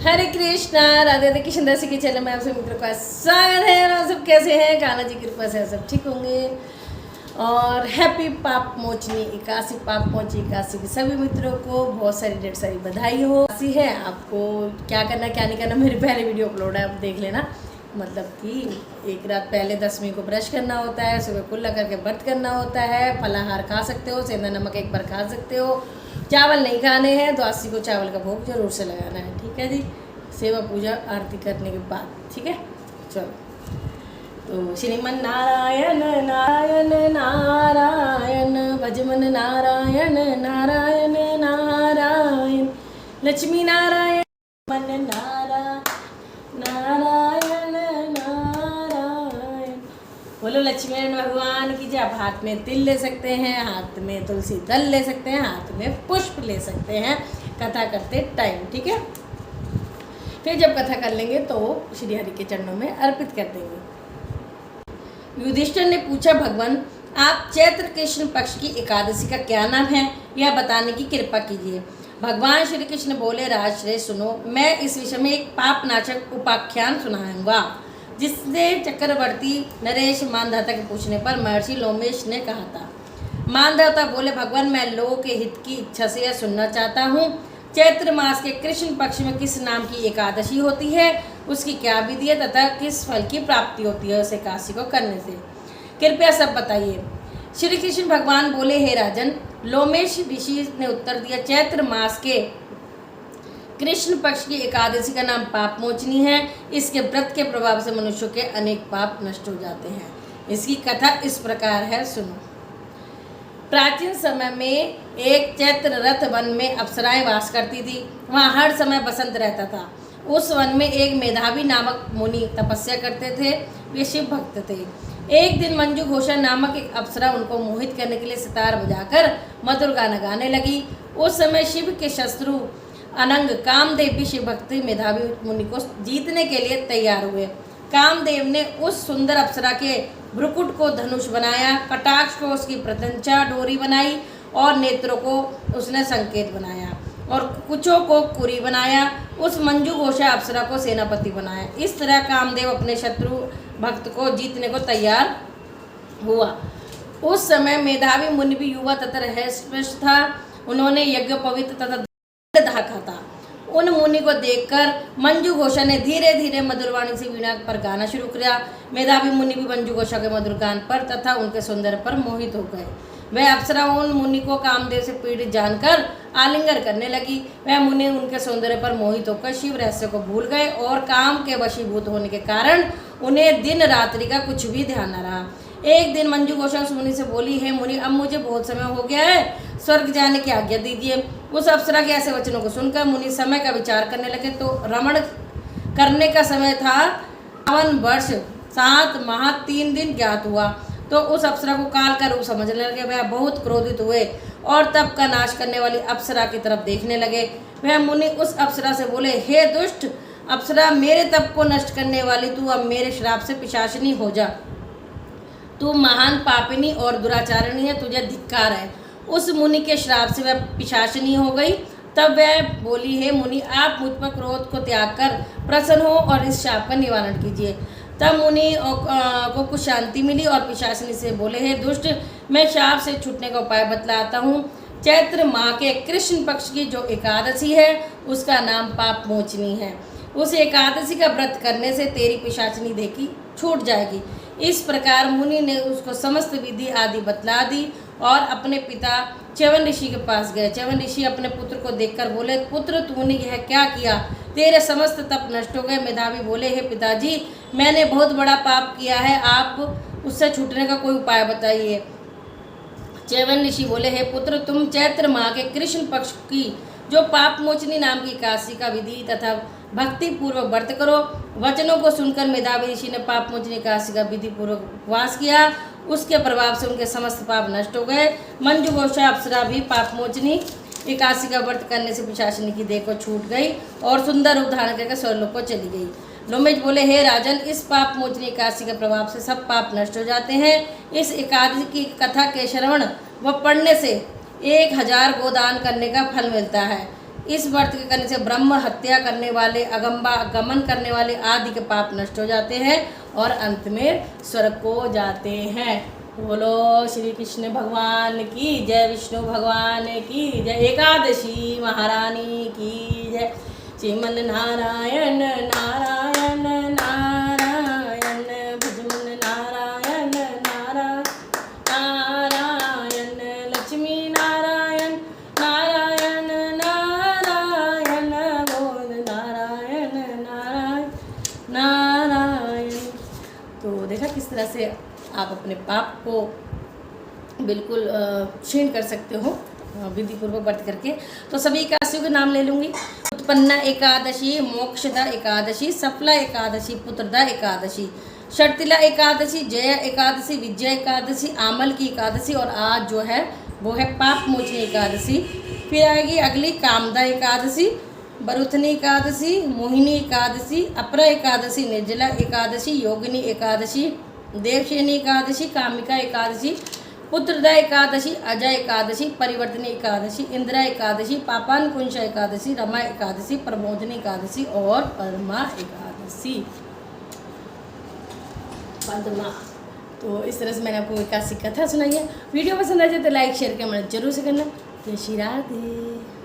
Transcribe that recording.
हरे कृष्णा, राधे राधे। कृष्ण दास के चैनल में आप सब मित्रों का स्वागत है। और आप सब कैसे हैं? कान्हा जी की कृपा से सब ठीक होंगे। और हैप्पी पाप मोचनी एकादशी, पाप मोचनी एकादशी के सभी मित्रों को बहुत सारी ढेर सारी बधाई हो। एकादशी है, आपको क्या करना क्या नहीं करना मेरी पहले वीडियो अपलोड है, आप देख लेना। मतलब कि एक रात पहले दसवीं को ब्रश करना होता है, सुबह कुल्ला करके व्रत करना होता है, फलाहार खा सकते हो, सेंधा नमक एक बार खा सकते हो, चावल नहीं खाने हैं, द्वादशी को चावल का भोग जरूर से लगाना है। ठीक है जी, सेवा पूजा आरती करने के बाद। ठीक है, चलो। तो श्रीमन नारायण नारायण नारायण, भजमन नारायण नारायण नारायण, लक्ष्मी नारायण मन नारायण नारायण नारायण। बोलो लक्ष्मी भगवान की। जब हाथ में तिल ले सकते हैं, हाथ में तुलसी दल ले सकते हैं, हाथ में पुष्प ले सकते हैं कथा करते टाइम। ठीक है, फिर जब कथा कर लेंगे तो श्री हरि के चरणों में अर्पित कर देंगे। युधिष्ठिर ने पूछा, भगवान आप चैत्र कृष्ण पक्ष की एकादशी का क्या नाम है, यह बताने की कृपा कीजिए। भगवान श्री कृष्ण बोले, राजश्रेय सुनो, मैं इस विषय में एक पाप नाचक उपाख्यान सुनाऊंगा, जिससे चक्रवर्ती नरेश मानधाता के पूछने पर महर्षि लोमेश ने कहा था। मानधाता बोले, भगवान मैं लोगों के हित की इच्छा से यह सुनना चाहता हूँ। चैत्र मास के कृष्ण पक्ष में किस नाम की एकादशी होती है, उसकी क्या विधि है तथा किस फल की प्राप्ति होती है उस एकादशी को करने से, कृपया सब बताइए। श्री कृष्ण भगवान बोले, हे राजन, लोमेश ऋषि ने उत्तर दिया, चैत्र मास के कृष्ण पक्ष की एकादशी का नाम पाप मोचनी है। इसके व्रत के प्रभाव से मनुष्यों के अनेक पाप नष्ट हो जाते हैं। इसकी कथा इस प्रकार है, सुनो। प्राचीन समय में एक चैत्र रथ वन में अप्सराएं वास करती थी। वहाँ हर समय बसंत रहता था। उस वन में एक मेधावी नामक मुनि तपस्या करते थे। वे शिव भक्त थे। एक दिन मंजू घोषा नामक एक अप्सरा उनको मोहित करने के लिए सितार बजाकर मधुर गाना गाने लगी। उस समय शिव के शत्रु अनंग कामदेव भी शिव भक्ति मेधावी मुनि को जीतने के लिए तैयार हुए। कामदेव ने उस सुंदर अप्सरा के भ्रुकुट को धनुष बनाया, कटाक्ष को उसकी प्रत्यंचा डोरी बनाई और नेत्रों को उसने संकेत बनाया और कुचों को कुरी बनाया। उस मंजू घोषा अप्सरा को सेनापति बनाया। इस तरह कामदेव अपने शत्रु भक्त को जीतने को तैयार हुआ। उस समय मेधावी मुनि भी युवा तथा रहस्यवश था। उन्होंने यज्ञ पवित्र तथा धाका था। उन मुनि को देखकर मंजू घोषा ने धीरे धीरे मधुरवाणी से वीणा पर गाना शुरू किया। मेधावी मुनि भी मंजू घोषा के मधुर गान पर तथा उनके सौंदर्य पर मोहित हो गए। वह अप्सरा उन मुनि को कामदेव से पीड़ित जानकर आलिंगन करने लगी। वह मुनि उनके सौंदर्य पर मोहित होकर शिव रहस्य को भूल गए और काम के वशीभूत होने के कारण उन्हें दिन रात्रि का कुछ भी ध्यान न रहा। एक दिन मंजू घोषा उस मुनि से बोली, हे मुनि, अब मुझे बहुत समय हो गया है, स्वर्ग जाने की आज्ञा दीजिए। उस अप्सरा के ऐसे वचनों को सुनकर मुनि समय का विचार करने लगे। तो रमण करने का समय था 52 वर्ष 7 माह 3 दिन ज्ञात हुआ। तो उस अप्सरा को काल का रूप समझने लगे। वह बहुत क्रोधित हुए और तप का नाश करने वाली अप्सरा की तरफ देखने लगे। वह मुनि उस अप्सरा से बोले, हे दुष्ट अप्सरा, मेरे तप को नष्ट करने वाली तू अब मेरे श्राप से पिशाचिनी हो जा। तू महान पापिनी और दुराचारिणी है, तुझे धिक्कार है। उस मुनि के श्राप से वह पिशाचिनी हो गई। तब वह बोली, हे मुनि, आप मुझ पर क्रोध को त्याग कर प्रसन्न हो और इस शाप का निवारण कीजिए। तब मुनि को कुछ शांति मिली और पिशाचिनी से बोले, हे दुष्ट, मैं शाप से छूटने का उपाय बतलाता हूँ। चैत्र माह के कृष्ण पक्ष की जो एकादशी है उसका नाम पाप मोचनी है। उस एकादशी का व्रत करने से तेरी पिशाचिनी देखी छूट जाएगी। इस प्रकार मुनि ने उसको समस्त विधि आदि बतला दी और अपने पिता च्यवन ऋषि के पास गए। च्यवन ऋषि अपने पुत्र को देखकर बोले, पुत्र, तूने यह क्या किया? तेरे समस्त तप नष्ट हो गए। मेधावी बोले, हे पिताजी, मैंने बहुत बड़ा पाप किया है, आप उससे छूटने का कोई उपाय बताइए। च्यवन ऋषि बोले, हे पुत्र, तुम चैत्र माह के कृष्ण पक्ष की जो पाप मोचनी नाम की एकादशी का विधि तथा भक्ति पूर्वक व्रत करो। वचनों को सुनकर मेधावी ऋषि ने पाप मोचनी एकादशी का विधि पूर्वक उपवास किया। उसके प्रभाव से उनके समस्त पाप नष्ट हो गए। मंजू घोषा अप्सरा भी पाप मोचनी एकादशी का व्रत करने से पिशाचिनी की देह को छूट गई और सुंदर रूप धारण करके स्वर्गलोक को चली गई। लोमेश बोले, हे राजन, इस पाप मोचनी एकादशी के प्रभाव से सब पाप नष्ट हो जाते हैं। इस एकादशी की कथा के श्रवण व पढ़ने से 1000 गोदान करने का फल मिलता है। इस व्रत के करने से ब्रह्म हत्या करने वाले, अगंबा गमन करने वाले आदि के पाप नष्ट हो जाते हैं और अंत में स्वर्ग को जाते हैं। बोलो श्री कृष्ण भगवान की जय, विष्णु भगवान की जय, एकादशी महारानी की जय। श्रीमन नारायण नारायण नारायण, भजमन नारायण नारायण नारायण, लक्ष्मी नारायण नारायण नारायण, गोविंद नारायण नारायण नारायण। तो देखा किस तरह से आप अपने पाप को बिल्कुल क्षीण कर सकते हो विधि पूर्वक व्रत करके। तो सभी एकादशियों के नाम ले लूँगी। उत्पन्ना एकादशी, मोक्षदा एकादशी, सफला एकादशी, पुत्रदा एकादशी, शर्तिला एकादशी, जया एकादशी, विजया एकादशी, आमल की एकादशी, और आज जो है वो है पाप मोचनी एकादशी। फिर आएगी अगली कामदा एकादशी, बरुथनी एकादशी, मोहिनी एकादशी, अपरा एकादशी, निर्जला एकादशी, योगिनी एकादशी, देवशयनी एकादशी, कामिका एकादशी, पुत्रदा एकादशी, अजय एकादशी, परिवर्तनी एकादशी, इंदिरा एकादशी, पापानुकुंश एकादशी, रमा एकादशी, प्रबोधनी एकादशी और परमा एकादशी। पद्मा। तो इस तरह से मैंने आपको एकादशी कथा सुनाई है। वीडियो पसंद आ जाए तो लाइक शेयर कमेंट जरूर से करना। जय श्री राधे।